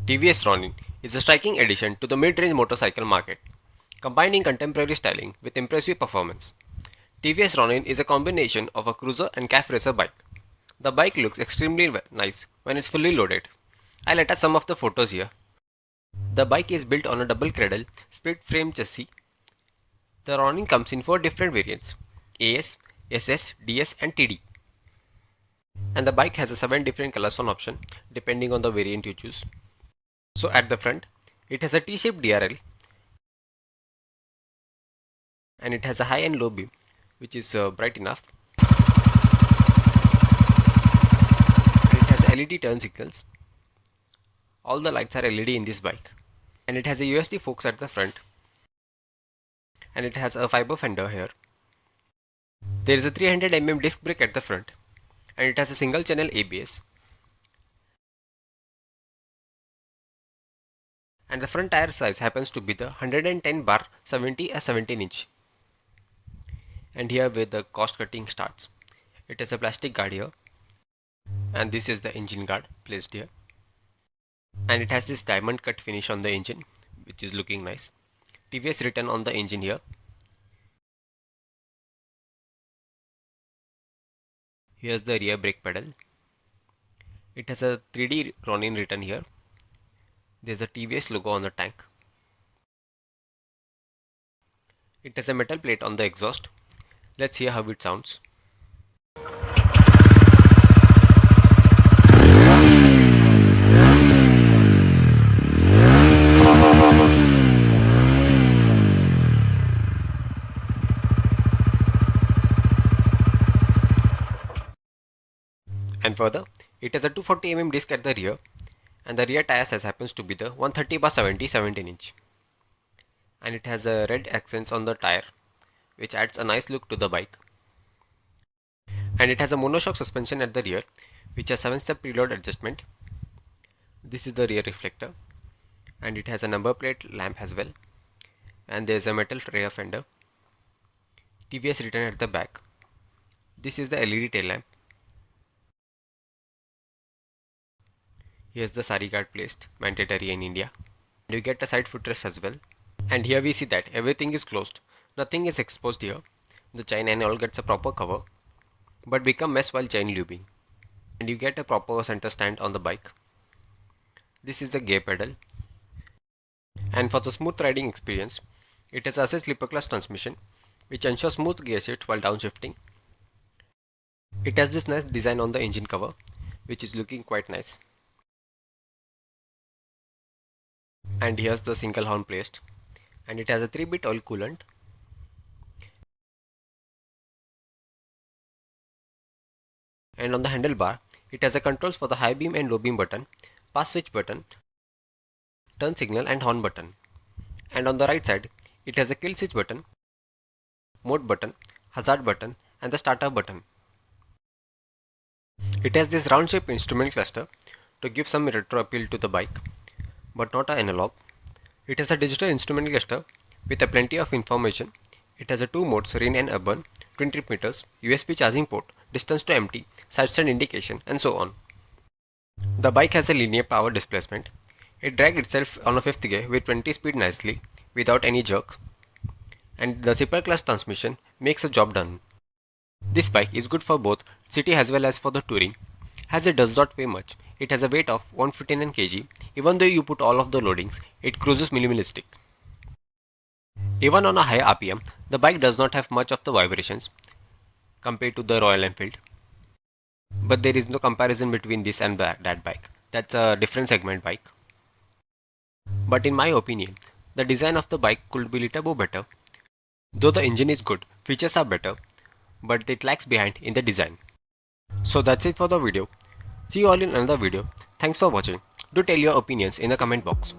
TVS Ronin is a striking addition to the mid-range motorcycle market, combining contemporary styling with impressive performance. TVS Ronin is a combination of a cruiser and calf racer bike. The bike looks extremely nice when it's fully loaded. I'll attach some of the photos here. The bike is built on a double cradle, split frame chassis. The Ronin comes in 4 different variants: AS, SS, DS and TD. And the bike has a 7 different colors on option depending on the variant you choose. So at the front, it has a T-shaped DRL and it has a high and low beam which is bright enough. And it has LED turn signals. All the lights are LED in this bike. And it has a USD forks at the front. And it has a fiber fender here. There is a 300 mm disc brake at the front. And it has a single channel ABS. And the front tire size happens to be the 110/70 a 17 inch. And here where the cost cutting starts. It has a plastic guard here. And this is the engine guard placed here. And it has this diamond cut finish on the engine, which is looking nice. TVS written on the engine here. Here's the rear brake pedal. It has a 3D Ronin written here. There's a TVS logo on the tank. It has a metal plate on the exhaust. Let's hear how it sounds. And further, it has a 240 mm disc at the rear, and the rear tire size happens to be the 130/70 17 inch. And it has a red accents on the tire, which adds a nice look to the bike. And it has a monoshock suspension at the rear, which has 7-step preload adjustment. This is the rear reflector, and it has a number plate lamp as well. And there is a metal rear fender. TVS written at the back. This is the LED tail lamp. Here's the sari guard placed, mandatory in India. And you get a side footrest as well. And here we see that everything is closed. Nothing is exposed here. The chain and all gets a proper cover, but become mess while chain lubing. And you get a proper center stand on the bike. This is the gear pedal. And for the smooth riding experience, it has a slipper clutch transmission, which ensures smooth gear shift while downshifting. It has this nice design on the engine cover, which is looking quite nice. And here's the single horn placed, and it has a 3-bit oil coolant. And on the handlebar, it has a controls for the high beam and low beam button, pass switch button, turn signal and horn button. And on the right side, it has a kill switch button, mode button, hazard button and the starter button. It has this round shaped instrument cluster to give some retro appeal to the bike, but not an analog. It has a digital instrument cluster with a plenty of information. It has a 2 modes, rain and urban, twin trip meters, USB charging port, distance to empty, side stand indication and so on. The bike has a linear power displacement. It drags itself on a 5th gear with 20 speed nicely without any jerks. And the zipper clutch transmission makes the job done. This bike is good for both city as well as for the touring. As it does not weigh much, it has a weight of 159 kg. Even though you put all of the loadings, it cruises minimalistic. Even on a high RPM, the bike does not have much of the vibrations compared to the Royal Enfield. But there is no comparison between this and that bike. That's a different segment bike. But in my opinion, the design of the bike could be little more better. Though the engine is good, features are better, but it lags behind in the design. So that's it for the video. See you all in another video. Thanks for watching. Do tell your opinions in the comment box.